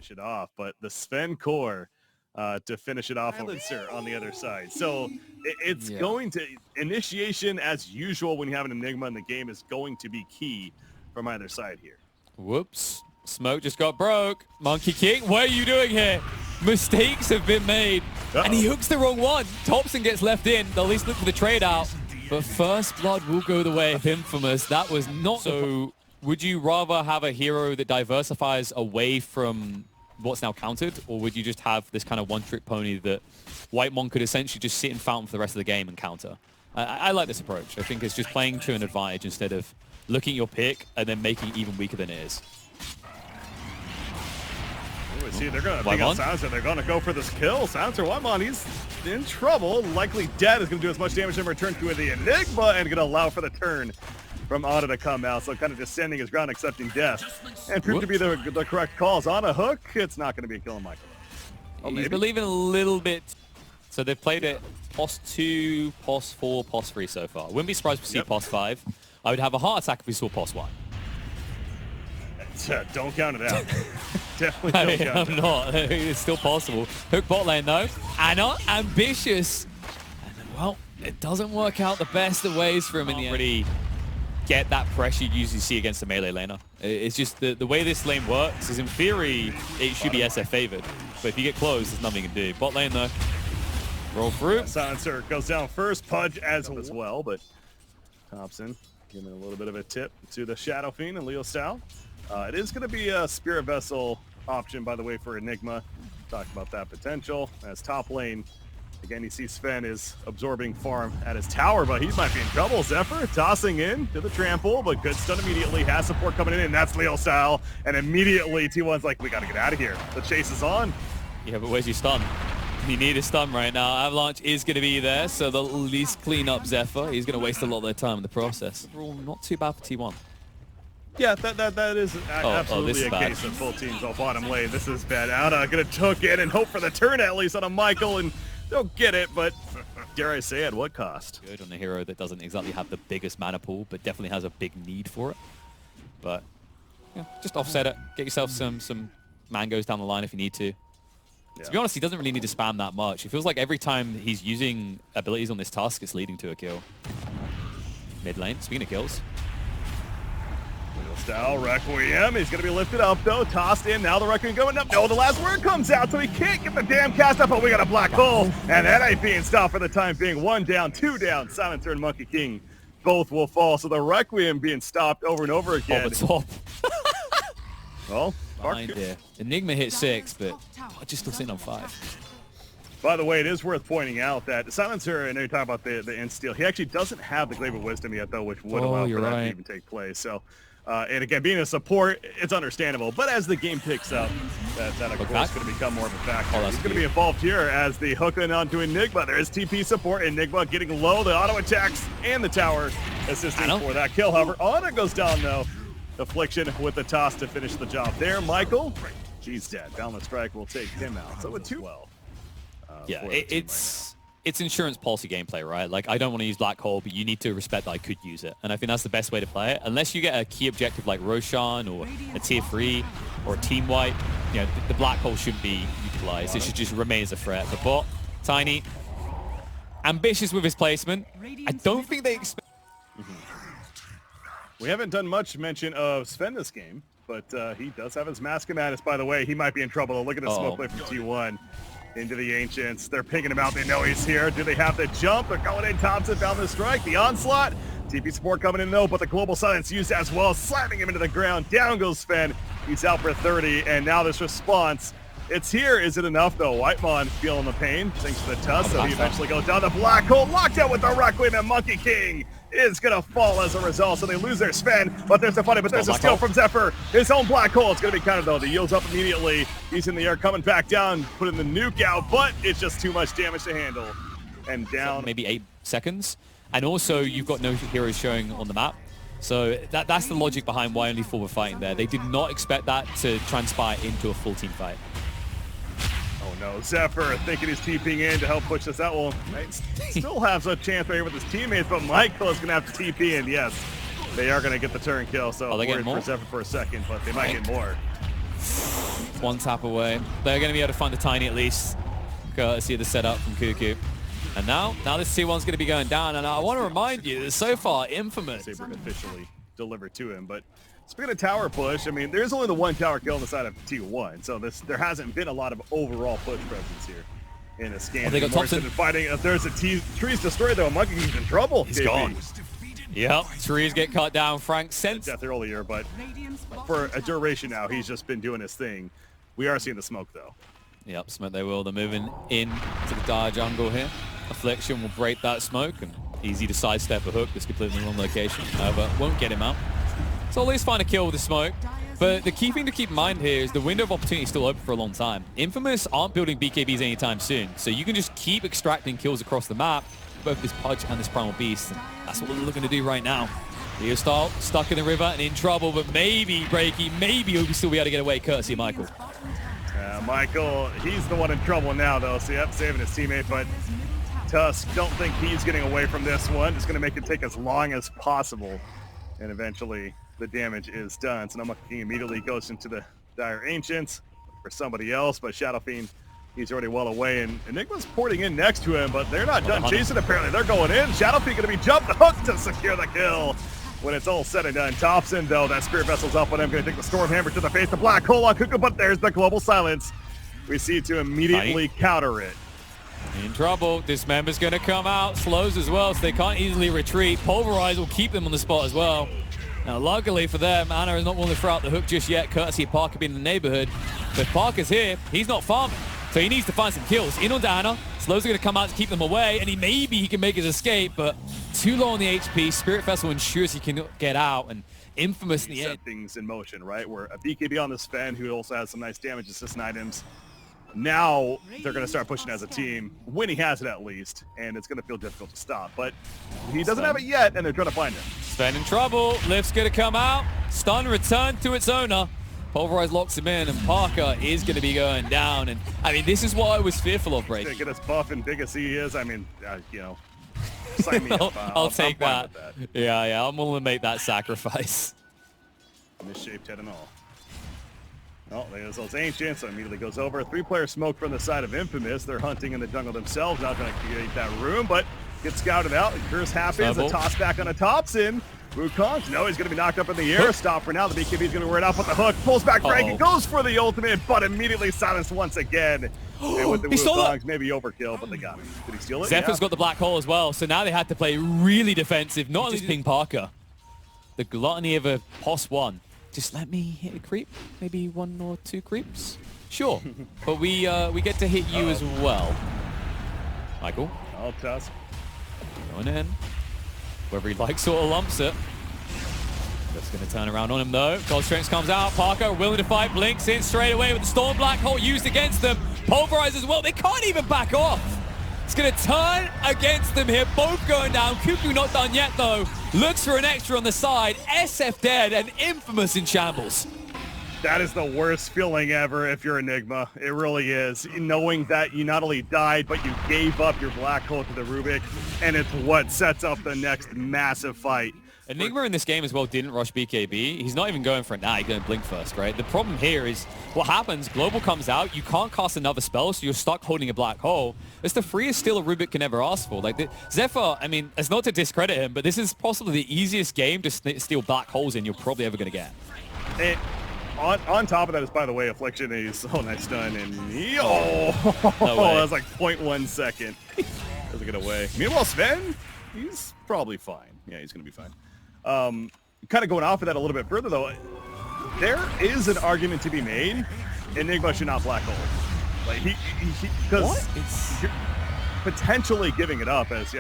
finish it off, but the Sven core to finish it off on the other side. So it's going to, initiation as usual when you have an Enigma in the game is going to be key from either side here. Whoops. Smoke just got broke. Monkey King, what are you doing here? Mistakes have been made. And he hooks the wrong one. Thompson gets left in. They'll at least look for the trade out. But first blood will go the way of Infamous. That was not so. Would you rather have a hero that diversifies away from what's now countered, or would you just have this kind of one-trick pony that Whitemon could essentially just sit in fountain for the rest of the game and counter? I like this approach. I think it's just playing to an advantage instead of looking at your pick and then making it even weaker than it is. See, they're going to pick out Silencer. They're going to go for this kill. Silencer, Whitemon, he's in trouble. Likely dead. Is going to do as much damage in return to the Enigma and going to allow for the turn from Ana to come out. So kind of just standing his ground, accepting death. And proved to be the correct calls. On a hook, it's not going to be killing Michael. Oh, he's believing a little bit. So they've played it POS 2, POS 4, POS 3 so far. Wouldn't be surprised to see POS 5. I would have a heart attack if we saw POS 1. Don't count it out. Definitely don't count it out. I'm not. It's still possible. Hook bot lane though. Ana, ambitious. And then, well, it doesn't work out the best of ways for him in the end. Really get that pressure you usually see against a melee laner. It's just the way this lane works is in theory, it should be SF favored. But if you get close, there's nothing you can do. Bot lane though. Roll through. Silencer goes down first. Pudge as well, but Thompson giving a little bit of a tip to the Shadow Fiend and Leo Style. It is going to be a Spirit Vessel option, by the way, for Enigma. Talk about that potential. As top lane, again, you see Sven is absorbing farm at his tower, but he might be in trouble. Zephyr tossing in to the trample, but good stun immediately. Has support coming in, and that's Leo Style. And immediately, T1's like, we got to get out of here. The chase is on. Yeah, but where's your stun? You need a stun right now. Avalanche is going to be there, so they'll at least clean up Zephyr. He's going to waste a lot of their time in the process. Overall, not too bad for T1. Yeah, that is absolutely a case of full teams all bottom lane. This is bad. Ana gonna took it and hope for the turn at least on a Michael, and they'll get it, but dare I say at what cost? Good on a hero that doesn't exactly have the biggest mana pool, but definitely has a big need for it. But yeah, just offset it. Get yourself some mangoes down the line if you need to. Yeah. To be honest, he doesn't really need to spam that much. It feels like every time he's using abilities on this task, it's leading to a kill. Mid lane, speaking of kills. Style, Requiem, he's going to be lifted up though, tossed in, now the Requiem going up, no, the last word comes out, so he can't get the damn cast up, but we got a black hole, and that ain't being stopped for the time being. 1 down, 2 down, Silencer and Monkey King, both will fall, so the Requiem being stopped over and over again. Oh, the top. Well, behind there. Enigma hit 6, but just still sitting on 5. By the way, it is worth pointing out that Silencer, I know you're talking about the insta-steal, he actually doesn't have the Glaive of Wisdom yet though, which would allow for that to even take place, so. And again, being a support, it's understandable. But as the game picks up, that of course is going to become more of a factor. He's going to be involved here as the hook in onto Enigma. There is TP support. Enigma getting low. The auto attacks and the tower assisting for that kill. However, Ana goes down though. Affliction with the toss to finish the job there. Michael, he's dead. Boundless Strike will take him out. So with 2. Yeah, it's insurance policy gameplay, right? Like, I don't want to use Black Hole, but you need to respect that I could use it. And I think that's the best way to play it. Unless you get a key objective like Roshan or a tier 3 or a team wipe, you know, the Black Hole shouldn't be utilized. It should just remain as a threat. The bot, Tiny, ambitious with his placement. I don't think they expect... We haven't done much mention of Sven this game, but he does have his Mask of Madness, by the way. He might be in trouble. Look at the smoke play from T1. Into the Ancients. They're picking him out. They know he's here. Do they have the jump? They're calling in Thompson down the strike. The onslaught. TP support coming in though, but the global silence used as well, slamming him into the ground. Down goes Sven. He's out for 30, and now this response. It's here. Is it enough though? Whitemon feeling the pain. Thanks to the tuss, so he eventually goes down the Black Hole. Locked out with the Requiem, and Monkey King is gonna fall as a result, so they lose their Sven, but there's a funny, but there's a steal from Zephyr. His own Black Hole, it's gonna be countered though. The yields up immediately. He's in the air, coming back down, putting the nuke out, but it's just too much damage to handle. And down. Maybe 8 seconds. And also, you've got no heroes showing on the map. So that's the logic behind why only 4 were fighting there. They did not expect that to transpire into a full team fight. Oh no, Zephyr thinking he's TPing in to help push this out. Well, might still has a chance right here with his teammates, but Michael is going to have to TP in. Yes, they are going to get the turn kill. So they get more for Zephyr for a second, but they might get more. One tap away. They're going to be able to find the Tiny at least, courtesy of the setup from Cuckoo. And now this T1's going to be going down. And I want to remind you that so far, Infamous Saber officially delivered to him. But speaking of tower push, I mean, there's only the one tower kill on the side of T1. So there hasn't been a lot of overall push presence here in a scan. They got Thompson fighting. If there's a tree's destroyed, though, Monkey King's in trouble. He's gone. Yep, trees get cut down. Frank sent death earlier, but for a duration now, he's just been doing his thing. We are seeing the smoke, though. Yep, smoke they will. They're moving in to the dire jungle here. Affliction will break that smoke, and easy to sidestep a hook that's completely in the wrong location. However, won't get him out. So at least find a kill with the smoke. But the key thing to keep in mind here is the window of opportunity is still open for a long time. Infamous aren't building BKBs anytime soon, so you can just keep extracting kills across the map, both this Pudge and this Primal Beast. And that's what we're looking to do right now. Leostyle stuck in the river and in trouble, but maybe Breaky, maybe he'll still be able to get away courtesy of Michael. Michael, he's the one in trouble now, though. So, yep, saving his teammate, but Tusk, don't think he's getting away from this one. Just going to make it take as long as possible, and eventually the damage is done. So, Monkey King immediately goes into the Dire Ancients for somebody else, but Shadow Fiend, he's already well away, and Enigma's porting in next to him, but they're not done chasing, apparently. They're going in. Shadow Fiend going to be jumped the hook to secure the kill. When it's all said and done, Thompson, though, that Spirit Vessel's up on him, going to take the Storm Hammer to the face, the Black Hole on Cuckoo, but there's the Global Silence. We see to immediately counter it. In trouble. Dismember's going to come out. Slows as well, so they can't easily retreat. Pulverize will keep them on the spot as well. Now, luckily for them, Anna is not willing to throw out the hook just yet, courtesy of Parker being in the neighborhood. But Parker's here. He's not farming, so he needs to find some kills. In on Anna. Slows are going to come out to keep them away, and maybe he can make his escape, but too low on the HP. Spirit Vessel ensures he can get out, and Infamous in the end. Set things in motion, right? Where a BKB on the Sven, who also has some nice damage assistant items. Now they're going to start pushing as a team when he has it, at least, and it's going to feel difficult to stop. But he doesn't have it yet, and they're trying to find him. Sven in trouble. Lift's going to come out. Stun returned to its owner. Pulverize locks him in, and Parker is going to be going down. And I mean, this is what I was fearful of, Break. Get as buff and big as he is. I mean, you know, sign me up. I'll take that. Yeah, I'm willing to make that sacrifice. Misshaped head and all. Oh, there's those Ancients, so immediately goes over. 3-player smoke from the side of Infamous. They're hunting in the jungle themselves, not trying to create that room, but gets scouted out. Curse happens, a toss back on a Thompson. Wukong, no, he's going to be knocked up in the air. Stop for now. The BKB is going to wear it out with the hook. Pulls back Frank and goes for the ultimate, but immediately silenced once again. And with the Wukongs, maybe overkill, but they got him. Did he steal it? Zephyr's got the Black Hole as well, so now they had to play really defensive. Not only just ping Parker. The gluttony of a POS 1. Just let me hit a creep. Maybe 1 or 2 creeps. Sure. But we get to hit you as well. Michael. Oh, Tusk. Going in. Whether he likes sort of lumps it. That's going to turn around on him though. Cold Strength comes out. Parker willing to fight. Blinks in straight away with the Storm Black Hole used against them. Pulverize as well. They can't even back off. It's going to turn against them here. Both going down. Cuckoo not done yet though. Looks for an extra on the side. SF dead and Infamous in shambles. That is the worst feeling ever if you're Enigma. It really is. Knowing that you not only died, but you gave up your Black Hole to the Rubik, and it's what sets up the next massive fight. Enigma in this game as well didn't rush BKB. He's not even going for it now. He's going to blink first, right? The problem here is what happens, Global comes out, you can't cast another spell, so you're stuck holding a Black Hole. It's the freest steal a Rubik can ever ask for. Like, Zephyr, I mean, it's not to discredit him, but this is possibly the easiest game to steal Black Holes in you're probably ever going to get. On top of that is, by the way, Affliction is nice stun, and no that was like 0.1 second. Doesn't get away. Meanwhile, Sven, he's probably fine. Yeah, he's going to be fine. Kind of going off of that a little bit further, though, there is an argument to be made. Enigma should not Black Hole. Like, because you're potentially giving it up as,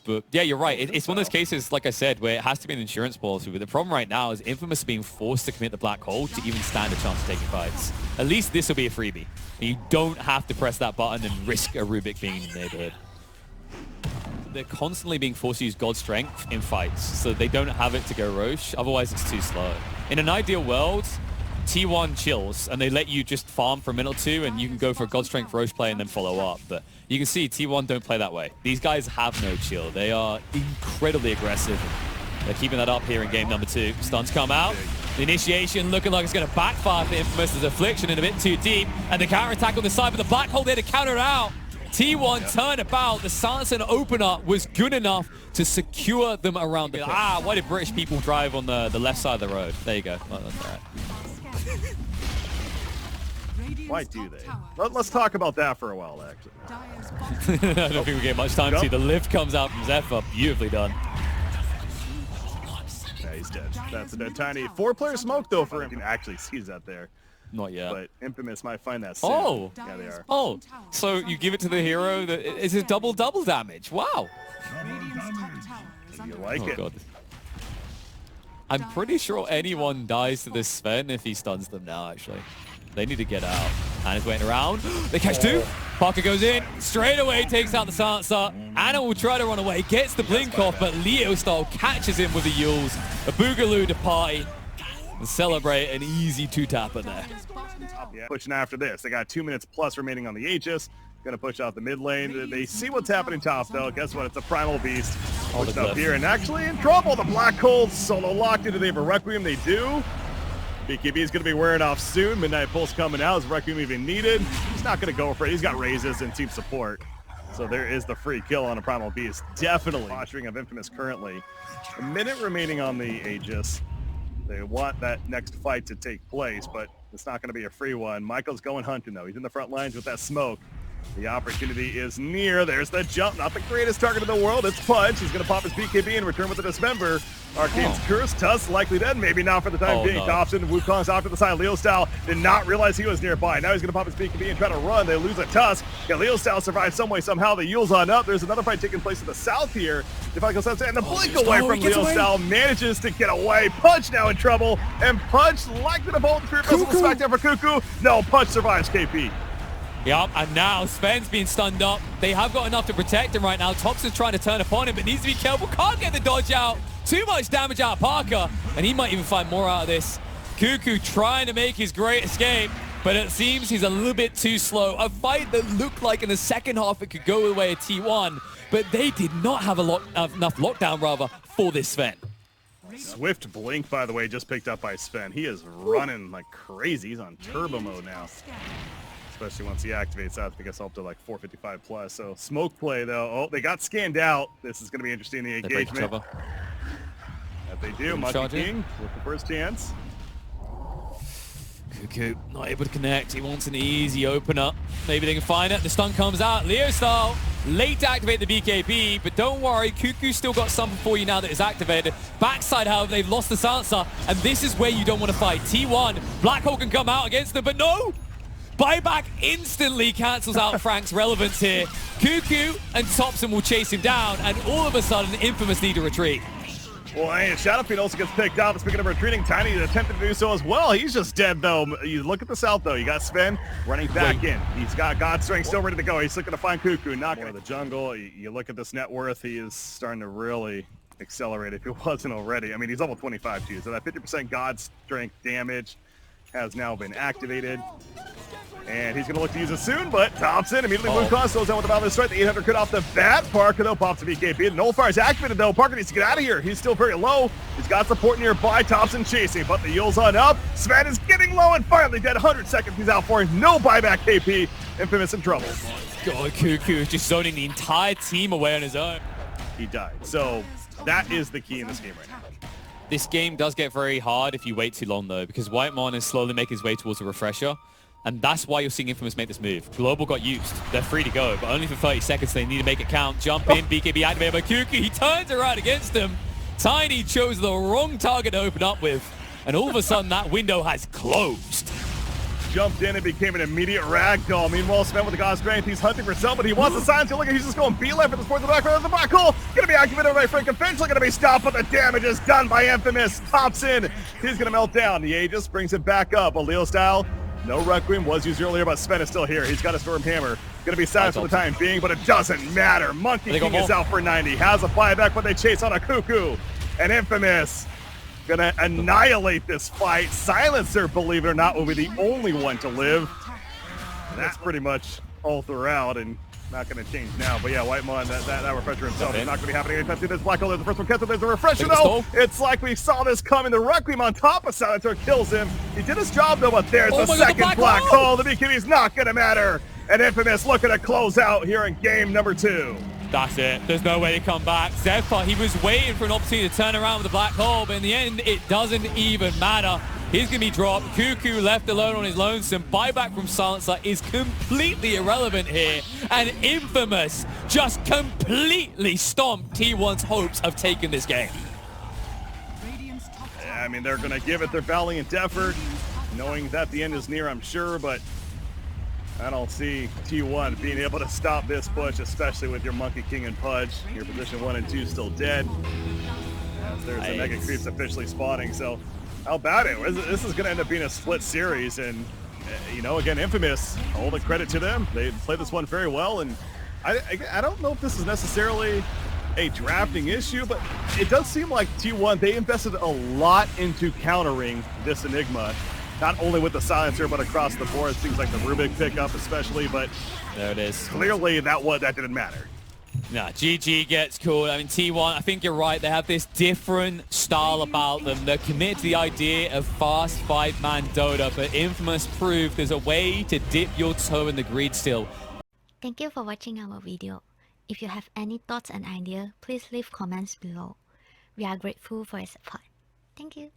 But yeah, you're right. It's one of those cases, like I said, where it has to be an insurance policy. But the problem right now is Infamous being forced to commit the Black Hole to even stand a chance of taking fights. At least this will be a freebie. And you don't have to press that button and risk a Rubik being in the neighborhood. They're constantly being forced to use God Strength in fights, so they don't have it to go Roche. Otherwise, it's too slow. In an ideal world, T1 chills, and they let you just farm for a minute or two, and you can go for a God Strength Roche play and then follow up. But you can see T1 don't play that way. These guys have no chill. They are incredibly aggressive. They're keeping that up here in game number 2. Stuns come out. The initiation looking like it's going to backfire for Infamous as Affliction in a bit too deep. And the counter-attack on the side, but the black hole there to counter it out. T1 turn about. The silence and opener was good enough to secure them around the pit. Why did British people drive on the left side of the road? There you go. Well, that's all right. Why do they? Let's talk about that for a while, actually. I don't think we get much time to see. The lift comes out from Zephyr. Beautifully done. Yeah, he's dead. That's a dead Tiny. 4-player smoke, though, for him. You can actually see that there. Not yet. But Infamous might find that soon. Oh! Yeah, they are. Oh! So you give it to the hero, that it's a double damage. Wow! You like it? God. I'm pretty sure anyone dies to this Sven if he stuns them now, actually. They need to get out. Anna's waiting around. They catch two. Parker goes in. Straight away takes out the silencer. Anna will try to run away. Gets the blink off, but Leo style catches him with the Yules. A Boogaloo to Pi. And celebrate an easy 2-tapper there. Yeah, pushing after this. They got 2 minutes plus remaining on the Aegis. Gonna push out the mid lane. They see what's happening top, though. Guess what? It's a Primal Beast. Pushed up here and actually in trouble. The Black Holes solo locked into. They have a Requiem. They do. BKB is going to be wearing off soon. Midnight Pulse coming out. Is Requiem even needed? He's not going to go for it. He's got raises and team support. So there is the free kill on a Primal Beast. Definitely. Posturing of Infamous currently. A minute remaining on the Aegis. They want that next fight to take place, but it's not going to be a free one. Michael's going hunting, though. He's in the front lines with that smoke. The opportunity is near. There's the jump. Not the greatest target in the world. It's Punch. He's going to pop his BKB and return with a Dismember. Arcane's Curse. Tusk likely dead. Maybe not for the time being. Dobson, Wukong's off to the side. Leo Style did not realize he was nearby. Now he's going to pop his BKB and try to run. They lose a Tusk. Yeah, Leo Style survives some way somehow. The Yule's on up. There's another fight taking place in the south here. Defico Sunset and the blink away from Leo Style manages to get away. Punch now in trouble. And Punch likely to bolt through. Smackdown for Cuckoo. No, Punch survives KP. Yep, and now Sven's being stunned up. They have got enough to protect him right now. Thompson's trying to turn upon him, but needs to be careful. Can't get the dodge out. Too much damage out of Parker, and he might even find more out of this. Cuckoo trying to make his great escape, but it seems he's a little bit too slow. A fight that looked like in the second half it could go the way of T1, but they did not have enough lockdown, for this Sven. Swift blink, by the way, just picked up by Sven. He is running like crazy. He's on turbo mode now. Especially once he activates that, I think it's up to like 455 plus. So smoke play though. Oh, they got scanned out. This is going to be interesting. The engagement. That they do. Monkey King looking for his chance. Cuckoo not able to connect. He wants an easy opener. Maybe they can find it. The stun comes out. Leo Style late to activate the BKB, but don't worry. Cuckoo still got something for you now that is activated. Backside, however, they've lost the silencer, and this is where you don't want to fight. T1, Black Hole can come out against them, but no! Buyback instantly cancels out Frank's relevance here. Cuckoo and Thompson will chase him down, and all of a sudden, Infamous need to retreat. Well, and Shadowplay also gets picked up. Speaking of retreating, Tiny attempted to do so as well. He's just dead, though. You look at the south, though. You got Sven running back in. He's got God Strength still ready to go. He's looking to find Cuckoo. Not going to the jungle. You look at this net worth. He is starting to really accelerate if it wasn't already. I mean, he's level 25, too. So that 50% God Strength damage has now been activated. And he's going to look to use it soon, but Thompson immediately Wukong slows down with the Valor Strike. The 800 crit off the bat. Parker, though, pops the BKB. The Nullfire is activated, though. Parker needs to get out of here. He's still very low. He's got support nearby. Thompson chasing, but the Yule's on up. Sven is getting low and finally dead. 100 seconds he's out for him. No buyback KP. Infamous in trouble. God, Cuckoo is just zoning the entire team away on his own. He died. So that is the key in this game right now. This game does get very hard if you wait too long, though, because Whitemon is slowly making his way towards a refresher. And that's why you're seeing Infamous make this move. Global got used. They're free to go, but only for 30 seconds. They need to make it count. Jump in, BKB activated by Cuckoo. He turns around against him. Tiny chose the wrong target to open up with. And all of a sudden, that window has closed. Jumped in and became an immediate ragdoll. Meanwhile, Sven with the God Strength, he's hunting for self, but he wants the silence. Look at, he's just going B-left for the sports in the back. The Black Hole going to be activated by Frank and Finch. Going to be stopped, but the damage is done by Infamous. Thompson, he's going to melt down. The Aegis brings it back up. A Leo Style. No Requiem was used earlier, but Sven is still here. He's got a Storm Hammer. Going to be silenced for the time being, but it doesn't matter. Monkey King is out for 90. Has a buyback, but they chase on a Cuckoo. And Infamous going to annihilate this fight. Silencer, believe it or not, will be the only one to live. And that's pretty much all throughout. And not going to change now. But yeah, Whitemon, that refresher himself is not going to be happening anytime soon. There's Black Hole, there's the first one cancelled, there's a refresher though. It's like we saw this coming. The Requiem on top of Silencer kills him. He did his job though, but there's the second Black Hole. The BKB's not going to matter. And Infamous looking to close out here in game number 2. That's it. There's no way to come back. Zephyr, he was waiting for an opportunity to turn around with the Black Hole, but in the end, it doesn't even matter. He's going to be dropped. Cuckoo left alone on his lonesome. Buyback from Silencer is completely irrelevant here. And Infamous just completely stomped T1's hopes of taking this game. Yeah, I mean, they're going to give it their valiant effort, knowing that the end is near, I'm sure, but I don't see T1 being able to stop this push, especially with your Monkey King and Pudge. Your position 1 and 2 still dead. As there's a Mega Creeps officially spawning, so how about it? This is going to end up being a split series, and you know, again, Infamous, all the credit to them. They played this one very well, and I don't know if this is necessarily a drafting issue, but it does seem like T1, they invested a lot into countering this Enigma, not only with the Silencer, but across the board. Things like the Rubik pickup especially, but there it is. Clearly that didn't matter. Nah, GG gets called. I mean, T1, I think you're right. They have this different style about them. They're committed to the idea of fast 5-man Dota, but Infamous proved there's a way to dip your toe in the greed still. Thank you for watching our video. If you have any thoughts and ideas, please leave comments below. We are grateful for your support. Thank you.